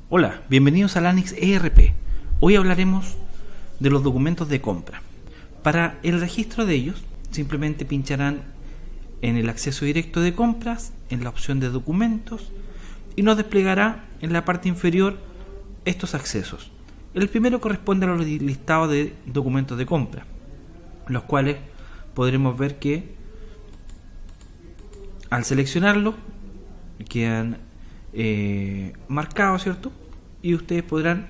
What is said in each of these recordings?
Hola, bienvenidos a Lanix ERP. Hoy hablaremos de los documentos de compra. Para el registro de ellos, simplemente pincharán en el acceso directo de compras, en la opción de documentos, y nos desplegará en la parte inferior estos accesos. El primero corresponde a los listados de documentos de compra, los cuales podremos ver que al seleccionarlos quedan marcados, ¿cierto? Y ustedes podrán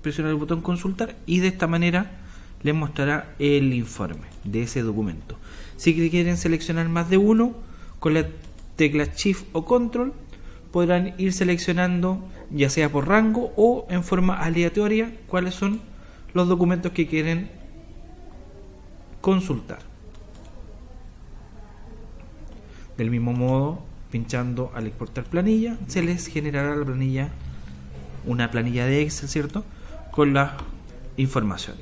presionar el botón consultar y de esta manera les mostrará el informe de ese documento. Si quieren seleccionar más de uno, con la tecla Shift o Control podrán ir seleccionando ya sea por rango o en forma aleatoria cuáles son los documentos que quieren consultar. Del mismo modo, pinchando al exportar planilla, se les generará la planilla, una planilla de Excel, ¿cierto?, con la información.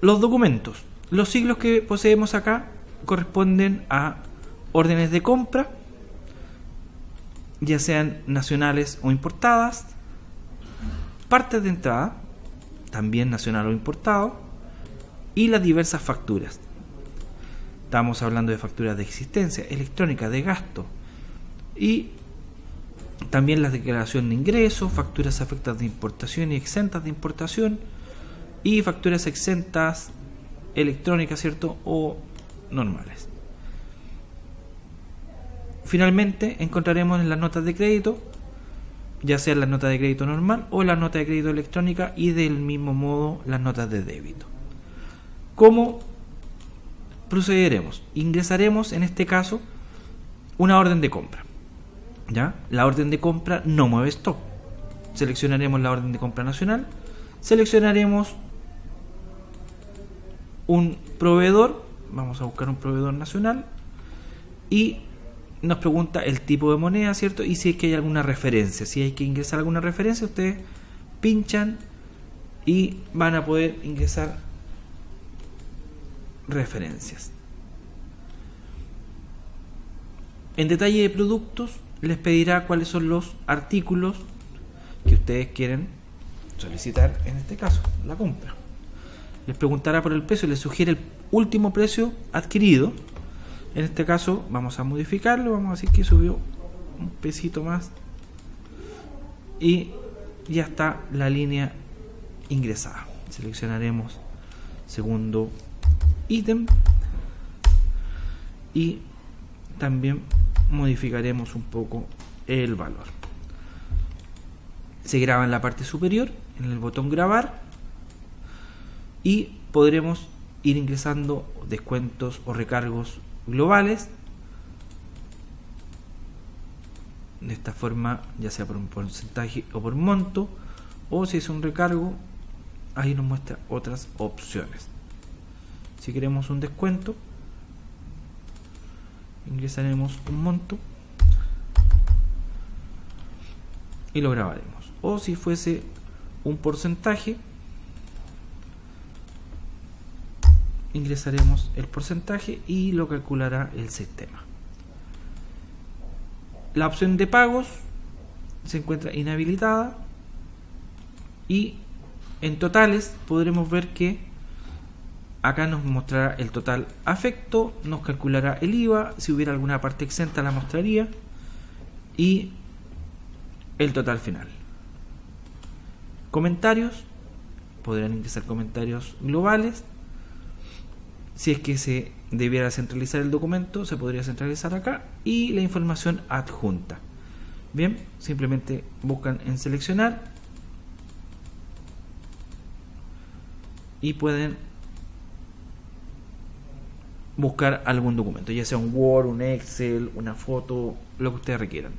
Los documentos, los siglos que poseemos acá corresponden a órdenes de compra, ya sean nacionales o importadas, partes de entrada, también nacional o importado, y las diversas facturas. Estamos hablando de facturas de existencia, electrónica, de gasto, y también la declaración de ingresos, facturas afectadas de importación y exentas de importación, y facturas exentas electrónicas, ¿cierto?, o normales. Finalmente encontraremos en las notas de crédito, ya sea la nota de crédito normal o la nota de crédito electrónica, y del mismo modo las notas de débito. ¿Cómo procederemos? Ingresaremos en este caso una orden de compra. ¿Ya? La orden de compra no mueve stock. Seleccionaremos la orden de compra nacional, seleccionaremos un proveedor, vamos a buscar un proveedor nacional y nos pregunta el tipo de moneda, ¿cierto? Y si es que hay alguna referencia, si hay que ingresar alguna referencia, ustedes pinchan y van a poder ingresar referencias. En detalle de productos les pedirá cuáles son los artículos que ustedes quieren solicitar, en este caso la compra. Les preguntará por el precio, les sugiere el último precio adquirido. En este caso vamos a modificarlo, vamos a decir que subió un pesito más y ya está la línea ingresada. Seleccionaremos segundo ítem y también modificaremos un poco el valor. Se graba en la parte superior en el botón grabar y podremos ir ingresando descuentos o recargos globales de esta forma, ya sea por un porcentaje o por monto, o si es un recargo, ahí nos muestra otras opciones. Si queremos un descuento, ingresaremos un monto y lo grabaremos. O si fuese un porcentaje, ingresaremos el porcentaje y lo calculará el sistema. La opción de pagos se encuentra inhabilitada y en totales podremos ver que acá nos mostrará el total afecto, nos calculará el IVA, si hubiera alguna parte exenta la mostraría, y el total final. Comentarios, podrán ingresar comentarios globales. Si es que se debiera centralizar el documento, se podría centralizar acá, y la información adjunta. Bien, simplemente buscan en seleccionar y pueden buscar algún documento, ya sea un Word, un Excel, una foto, lo que ustedes requieran.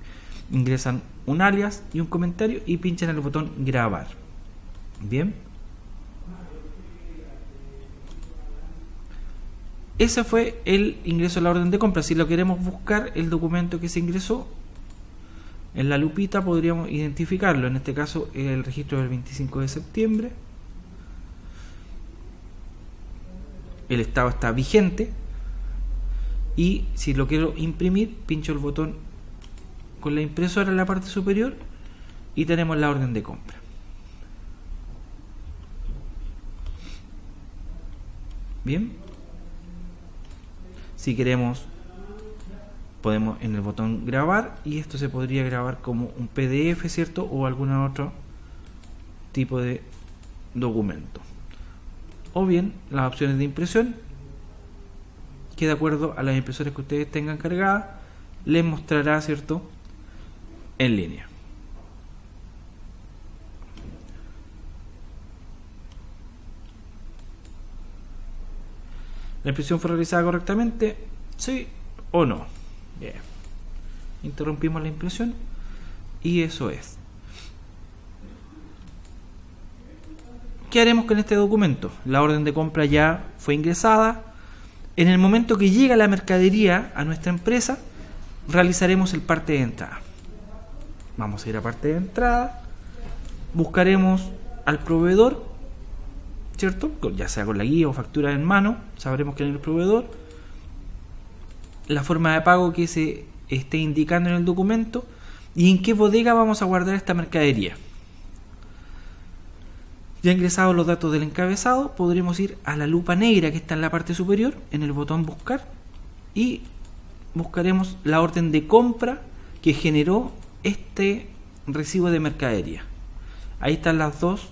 Ingresan un alias y un comentario y pinchan el botón grabar. Bien, ese fue el ingreso a la orden de compra. Si lo queremos buscar el documento que se ingresó, en la lupita podríamos identificarlo. En este caso el registro del 25 de septiembre, el estado está vigente, y si lo quiero imprimir, pincho el botón con la impresora en la parte superior y tenemos la orden de compra. Bien, si queremos podemos en el botón grabar, y esto se podría grabar como un PDF, ¿cierto? O algún otro tipo de documento, o bien las opciones de impresión, que de acuerdo a las impresoras que ustedes tengan cargadas les mostrará, ¿cierto?, en línea. ¿La impresión fue realizada correctamente? ¿Sí o no? Bien. Interrumpimos la impresión y eso es. ¿Qué haremos con este documento? La orden de compra ya fue ingresada. En el momento que llega la mercadería a nuestra empresa, realizaremos el parte de entrada. Vamos a ir a parte de entrada, buscaremos al proveedor, ¿cierto? Ya sea con la guía o factura en mano, sabremos quién es el proveedor, la forma de pago que se esté indicando en el documento y en qué bodega vamos a guardar esta mercadería. Ya ingresados los datos del encabezado, podremos ir a la lupa negra que está en la parte superior, en el botón buscar, y buscaremos la orden de compra que generó este recibo de mercadería. Ahí están las dos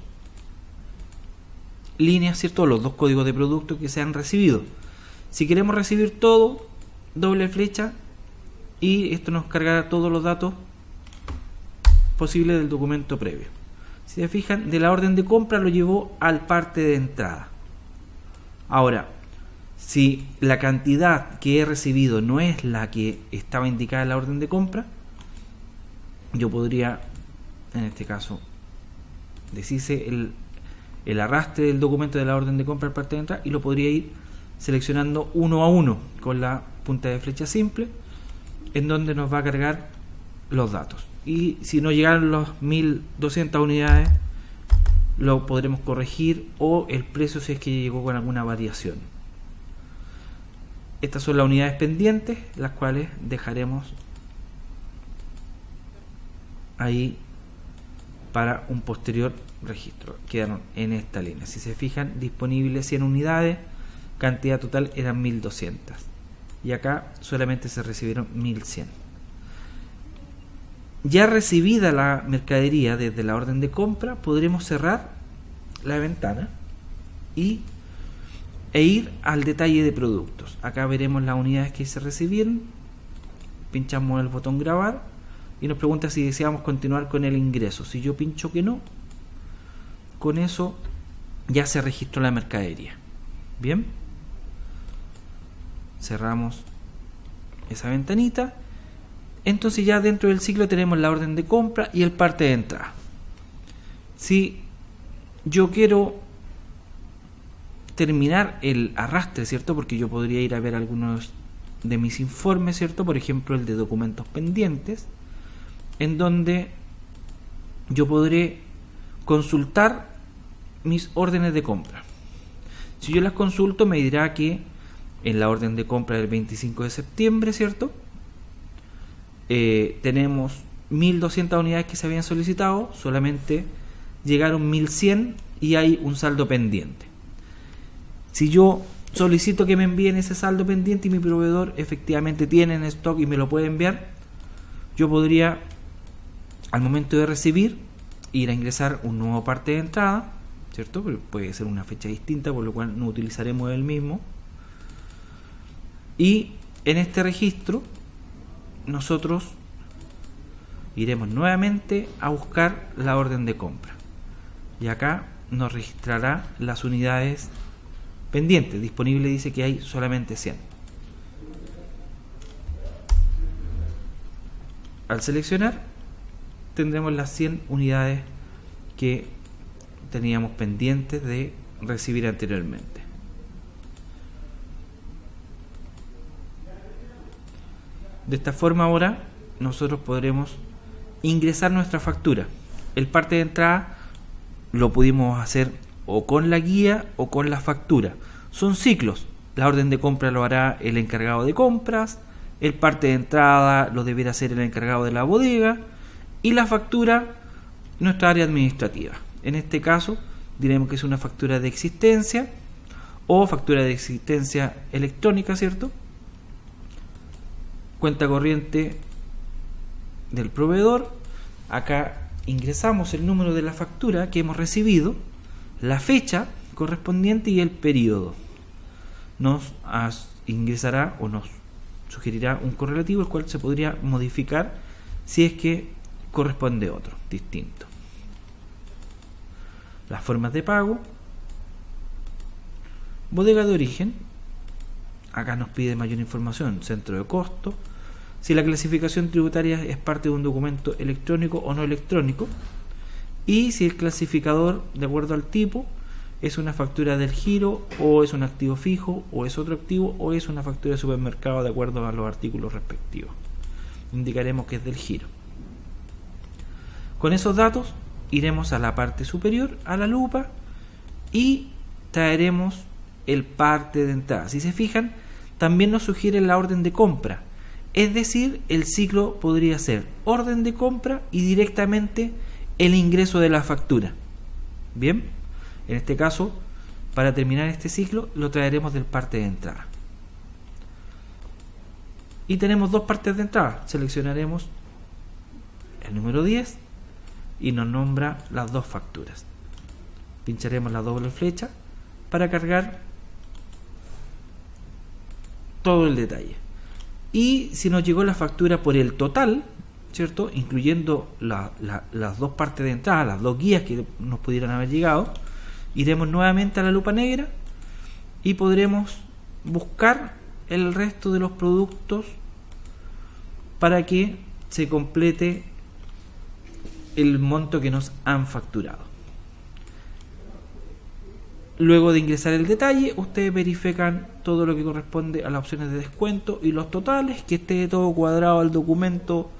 líneas, ¿cierto? Los dos códigos de producto que se han recibido. Si queremos recibir todo, doble flecha y esto nos cargará todos los datos posibles del documento previo. Si se fijan, de la orden de compra lo llevó al parte de entrada. Ahora, si la cantidad que he recibido no es la que estaba indicada en la orden de compra, yo podría, en este caso, deshice el arrastre del documento de la orden de compra al parte de entrada y lo podría ir seleccionando uno a uno con la punta de flecha simple, en donde nos va a cargar los datos. Y si no llegaron los 1200 unidades, lo podremos corregir, o el precio si es que llegó con alguna variación. Estas son las unidades pendientes, las cuales dejaremos ahí para un posterior registro. Quedaron en esta línea. Si se fijan, disponibles 100 unidades, cantidad total eran 1200 y acá solamente se recibieron 1100. Ya recibida la mercadería desde la orden de compra, podremos cerrar la ventana e ir al detalle de productos. Acá veremos las unidades que se recibieron, pinchamos el botón grabar y nos pregunta si deseamos continuar con el ingreso. Si yo pincho que no, con eso ya se registró la mercadería. Bien, cerramos esa ventanita. Entonces ya dentro del ciclo tenemos la orden de compra y el parte de entrada. Si yo quiero terminar el arrastre, ¿cierto? Porque yo podría ir a ver algunos de mis informes, ¿cierto? Por ejemplo, el de documentos pendientes, en donde yo podré consultar mis órdenes de compra. Si yo las consulto, me dirá que en la orden de compra del 25 de septiembre, ¿cierto? Tenemos 1200 unidades que se habían solicitado, solamente llegaron 1100 y hay un saldo pendiente. Si yo solicito que me envíen ese saldo pendiente y mi proveedor efectivamente tiene en stock y me lo puede enviar, yo podría, al momento de recibir, ir a ingresar un nuevo parte de entrada, ¿cierto? Pero puede ser una fecha distinta, por lo cual no utilizaremos el mismo. Y en este registro nosotros iremos nuevamente a buscar la orden de compra y acá nos registrará las unidades pendientes. Disponible dice que hay solamente 100. Al seleccionar tendremos las 100 unidades que teníamos pendientes de recibir anteriormente. De esta forma ahora nosotros podremos ingresar nuestra factura. El parte de entrada lo pudimos hacer o con la guía o con la factura. Son ciclos. La orden de compra lo hará el encargado de compras, el parte de entrada lo deberá hacer el encargado de la bodega y la factura nuestra área administrativa. En este caso diremos que es una factura de existencia o factura de existencia electrónica, ¿cierto? Cuenta corriente del proveedor. Acá ingresamos el número de la factura que hemos recibido, la fecha correspondiente y el periodo. Nos ingresará o nos sugerirá un correlativo, el cual se podría modificar si es que corresponde otro distinto. Las formas de pago, bodega de origen. Acá nos pide mayor información, centro de costo, si la clasificación tributaria es parte de un documento electrónico o no electrónico, y si el clasificador, de acuerdo al tipo, es una factura del giro, o es un activo fijo, o es otro activo, o es una factura de supermercado de acuerdo a los artículos respectivos. Indicaremos que es del giro. Con esos datos iremos a la parte superior, a la lupa, y traeremos el parte de entrada. Si se fijan, también nos sugiere la orden de compra, es decir, el ciclo podría ser orden de compra y directamente el ingreso de la factura. Bien, en este caso, para terminar este ciclo, lo traeremos del parte de entrada. Y tenemos dos partes de entrada. Seleccionaremos el número 10 y nos nombra las dos facturas. Pincharemos la doble flecha para cargar todo el detalle. Y si nos llegó la factura por el total, ¿cierto?, incluyendo las dos partes de entrada, las dos guías que nos pudieran haber llegado, iremos nuevamente a la lupa negra y podremos buscar el resto de los productos para que se complete el monto que nos han facturado. Luego de ingresar el detalle, ustedes verifican todo lo que corresponde a las opciones de descuento y los totales, que esté todo cuadrado al documento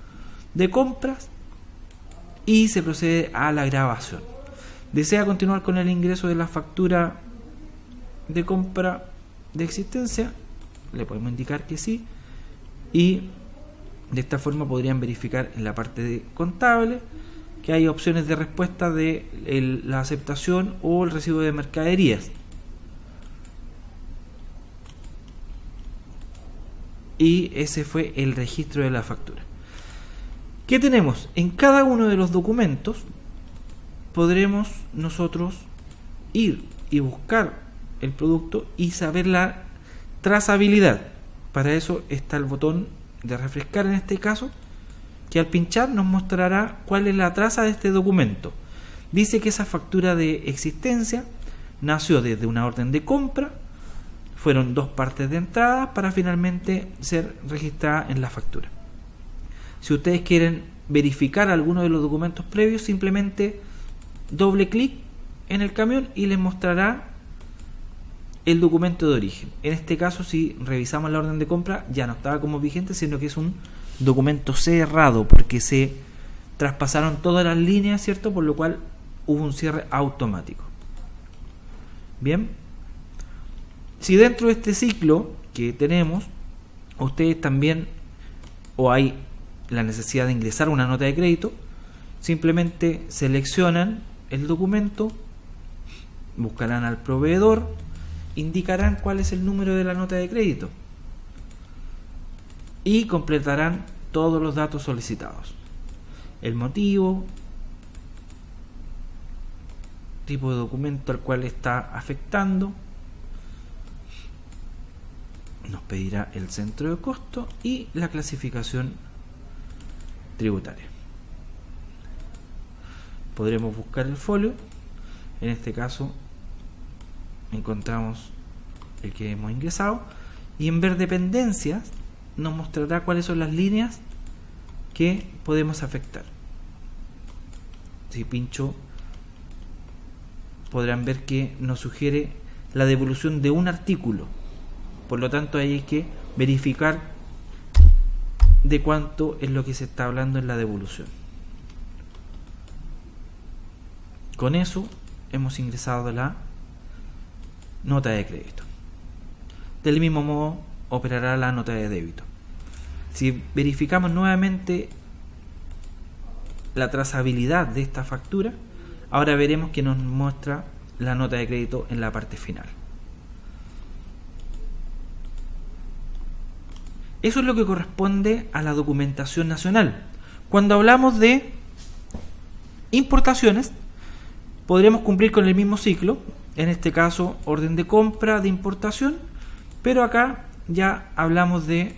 de compras, y se procede a la grabación. ¿Desea continuar con el ingreso de la factura de compra de existencia? Le podemos indicar que sí, y de esta forma podrían verificar en la parte de contable que hay opciones de respuesta de la aceptación o el recibo de mercaderías. Y ese fue el registro de la factura. ¿Qué tenemos? En cada uno de los documentos podremos nosotros ir y buscar el producto y saber la trazabilidad. Para eso está el botón de refrescar en este caso, que al pinchar nos mostrará cuál es la traza de este documento. Dice que esa factura de existencia nació desde una orden de compra, fueron dos partes de entrada para finalmente ser registrada en la factura. Si ustedes quieren verificar alguno de los documentos previos, simplemente doble clic en el camión y les mostrará el documento de origen. En este caso, si revisamos la orden de compra, ya no estaba como vigente, sino que es un documento cerrado porque se traspasaron todas las líneas, ¿cierto? Por lo cual hubo un cierre automático. Bien, si dentro de este ciclo que tenemos, ustedes también, o hay la necesidad de ingresar una nota de crédito, simplemente seleccionan el documento, buscarán al proveedor, indicarán cuál es el número de la nota de crédito y completarán todos los datos solicitados: el motivo, tipo de documento al cual está afectando, nos pedirá el centro de costo y la clasificación tributaria. Podremos buscar el folio. En este caso encontramos el que hemos ingresado y en ver dependencias nos mostrará cuáles son las líneas que podemos afectar. Si pincho, podrán ver que nos sugiere la devolución de un artículo. Por lo tanto, ahí hay que verificar de cuánto es lo que se está hablando en la devolución. Con eso hemos ingresado la nota de crédito. Del mismo modo operará la nota de débito. Si verificamos nuevamente la trazabilidad de esta factura, ahora veremos que nos muestra la nota de crédito en la parte final. Eso es lo que corresponde a la documentación nacional. Cuando hablamos de importaciones, podremos cumplir con el mismo ciclo, en este caso orden de compra de importación, pero acá ya hablamos de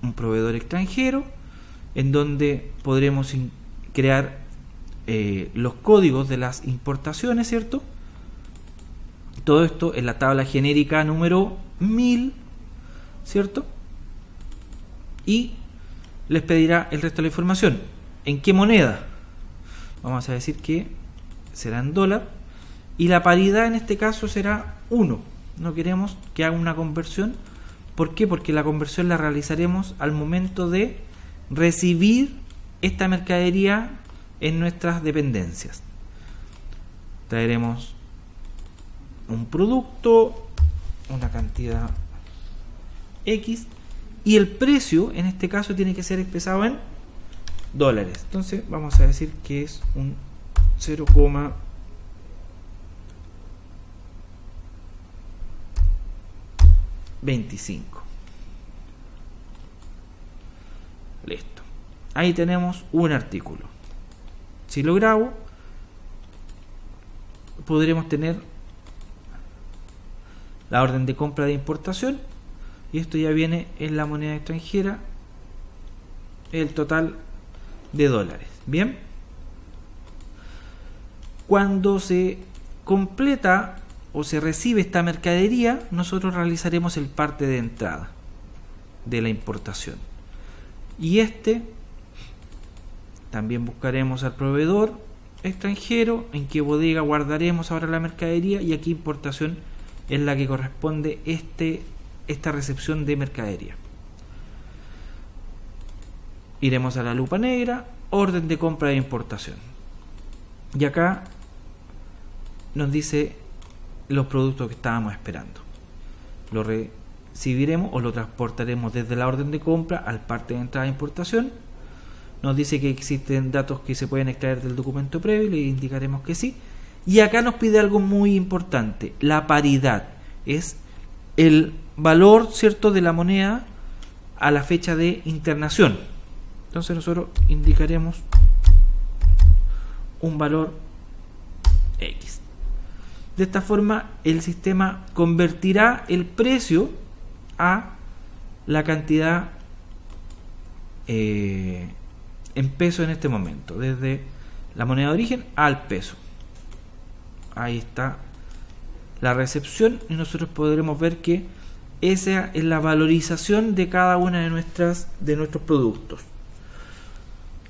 un proveedor extranjero, en donde podremos crear los códigos de las importaciones, ¿cierto? Todo esto en la tabla genérica número 1000, ¿cierto? Y les pedirá el resto de la información. ¿En qué moneda? Vamos a decir que será en dólar, y la paridad en este caso será 1. No queremos que haga una conversión. ¿Por qué? Porque la conversión la realizaremos al momento de recibir esta mercadería en nuestras dependencias. Traeremos un producto, una cantidad X, y el precio en este caso tiene que ser expresado en dólares. Entonces vamos a decir que es un 0,25. Listo. Ahí tenemos un artículo. Si lo grabo, podremos tener la orden de compra de importación, y esto ya viene en la moneda extranjera, el total de dólares. Bien, cuando se completa o se recibe esta mercadería, nosotros realizaremos el parte de entrada de la importación, y también buscaremos al proveedor extranjero, en qué bodega guardaremos ahora la mercadería, y aquí importación es la que corresponde esta recepción de mercadería. Iremos a la lupa negra, orden de compra de importación, y acá nos dice los productos que estábamos esperando. Lo recibiremos o lo transportaremos desde la orden de compra al parte de entrada de importación. Nos dice que existen datos que se pueden extraer del documento previo, le indicaremos que sí. Y acá nos pide algo muy importante: la paridad. Es el valor, ¿cierto?, de la moneda a la fecha de internación. Entonces nosotros indicaremos un valor X. De esta forma el sistema convertirá el precio a la cantidad en peso en este momento, desde la moneda de origen al peso. Ahí está la recepción, y nosotros podremos ver que esa es la valorización de cada una de nuestros productos.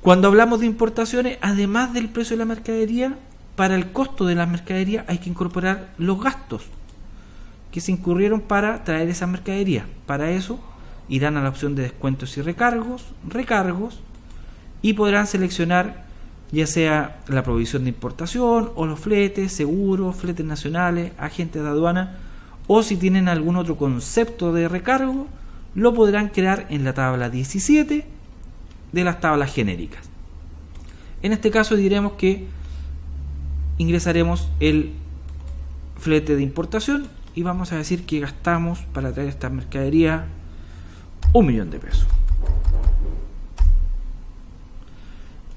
Cuando hablamos de importaciones, además del precio de la mercadería, para el costo de la mercadería hay que incorporar los gastos que se incurrieron para traer esa mercadería. Para eso irán a la opción de descuentos y recargos, y podrán seleccionar ya sea la provisión de importación o los fletes, seguros, fletes nacionales, agentes de aduana, o si tienen algún otro concepto de recargo, lo podrán crear en la tabla 17 de las tablas genéricas. En este caso diremos que ingresaremos el flete de importación y vamos a decir que gastamos para traer esta mercadería 1.000.000 de pesos.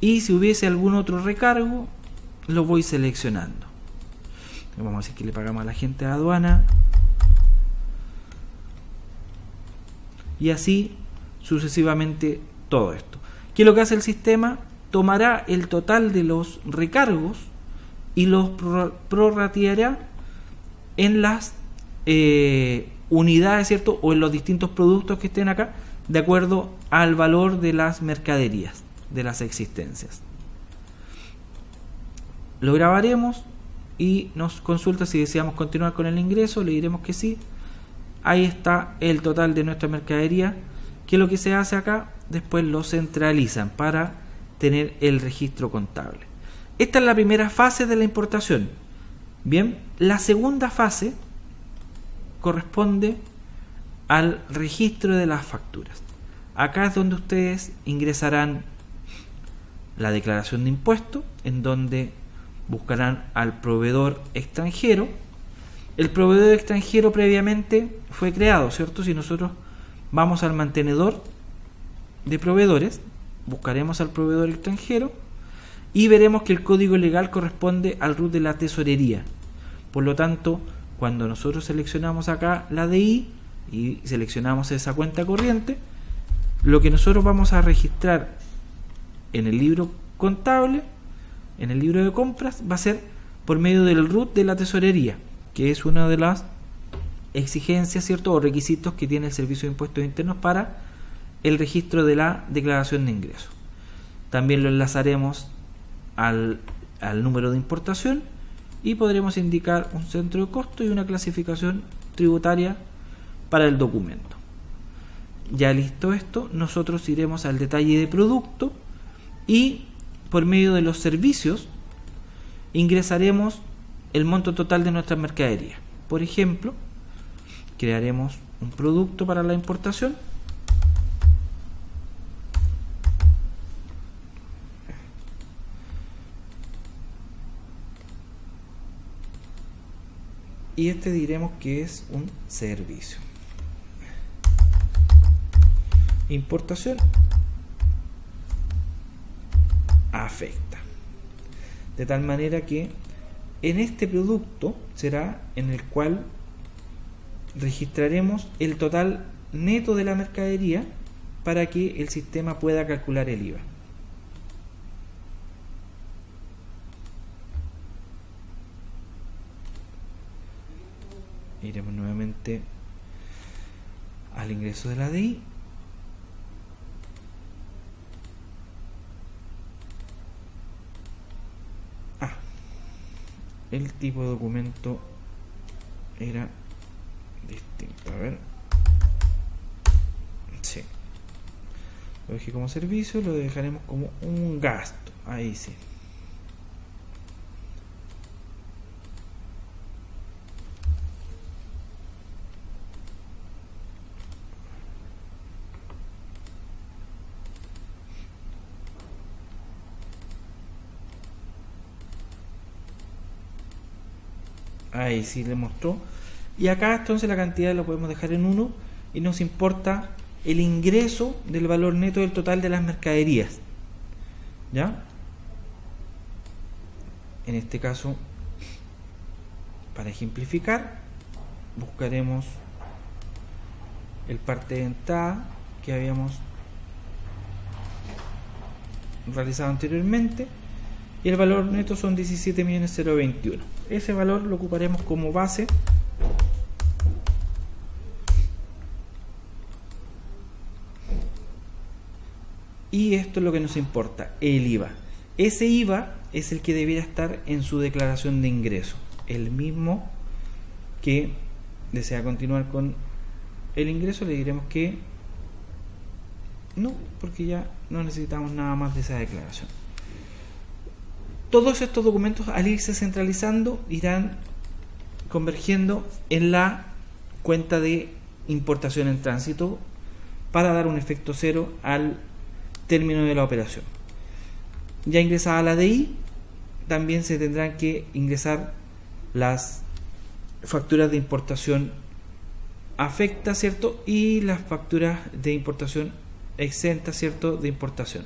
Y si hubiese algún otro recargo, lo voy seleccionando. Vamos a decir que le pagamos a la gente de aduana, y así sucesivamente todo esto. ¿Qué es lo que hace el sistema? Tomará el total de los recargos y los prorrateará en las unidades, ¿cierto?, o en los distintos productos que estén acá, de acuerdo al valor de las mercaderías, de las existencias. Lo grabaremos y nos consulta si deseamos continuar con el ingreso. Le diremos que sí. Ahí está el total de nuestra mercadería, que lo que se hace acá, después lo centralizan para tener el registro contable. Esta es la primera fase de la importación. Bien, la segunda fase corresponde al registro de las facturas. Acá es donde ustedes ingresarán la declaración de impuestos, en donde buscarán al proveedor extranjero. El proveedor extranjero previamente fue creado, ¿cierto? Si nosotros vamos al mantenedor de proveedores, buscaremos al proveedor extranjero y veremos que el código legal corresponde al RUT de la tesorería. Por lo tanto, cuando nosotros seleccionamos acá la DI y seleccionamos esa cuenta corriente, lo que nosotros vamos a registrar en el libro contable, en el libro de compras, va a ser por medio del RUT de la tesorería, que es una de las exigencias, ¿cierto?, o requisitos que tiene el Servicio de Impuestos Internos para el registro de la declaración de ingresos. También lo enlazaremos al número de importación y podremos indicar un centro de costo y una clasificación tributaria para el documento. Ya listo esto, nosotros iremos al detalle de producto y por medio de los servicios ingresaremos el monto total de nuestra mercadería. Por ejemplo, crearemos un producto para la importación. Y este diremos que es un servicio. Importación afecta. De tal manera que en este producto será en el cual registraremos el total neto de la mercadería para que el sistema pueda calcular el IVA. Iremos nuevamente al ingreso de la DI. El tipo de documento era distinto. A ver. Sí. Lo dejé como servicio, lo dejaremos como un gasto. Ahí sí. Ahí sí le mostró. Y acá entonces la cantidad la podemos dejar en 1 y nos importa el ingreso del valor neto del total de las mercaderías. ¿Ya? En este caso, para ejemplificar, buscaremos el parte de entrada que habíamos realizado anteriormente y el valor neto son 17.021.000. Ese valor lo ocuparemos como base y esto es lo que nos importa, el IVA. Ese IVA es el que debiera estar en su declaración de ingreso, el mismo que desea continuar con el ingreso. Le diremos que no, porque ya no necesitamos nada más de esa declaración. Todos estos documentos, al irse centralizando, irán convergiendo en la cuenta de importación en tránsito para dar un efecto cero al término de la operación. Ya ingresada la DI, también se tendrán que ingresar las facturas de importación afecta, ¿cierto? Y las facturas de importación exenta, ¿cierto? De importación.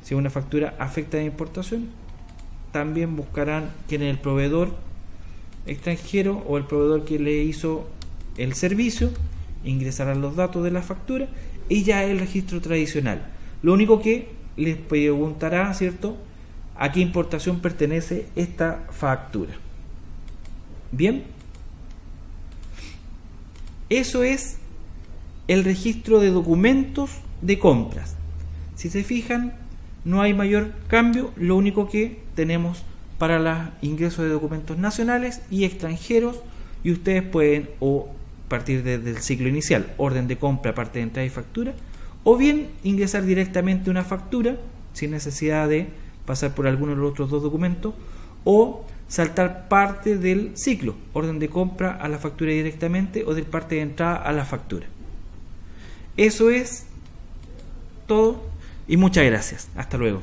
Si una factura afecta de importación, también buscarán quién es el proveedor extranjero o el proveedor que le hizo el servicio, ingresarán los datos de la factura y ya el registro tradicional. Lo único que les preguntará, ¿cierto?, a qué importación pertenece esta factura. Bien, eso es el registro de documentos de compras. Si se fijan, no hay mayor cambio. Lo único que tenemos para los ingresos de documentos nacionales y extranjeros, y ustedes pueden o partir desde el ciclo inicial, orden de compra, parte de entrada y factura, o bien ingresar directamente una factura sin necesidad de pasar por alguno de los otros dos documentos, o saltar parte del ciclo, orden de compra a la factura directamente o del parte de entrada a la factura. Eso es todo. Y muchas gracias. Hasta luego.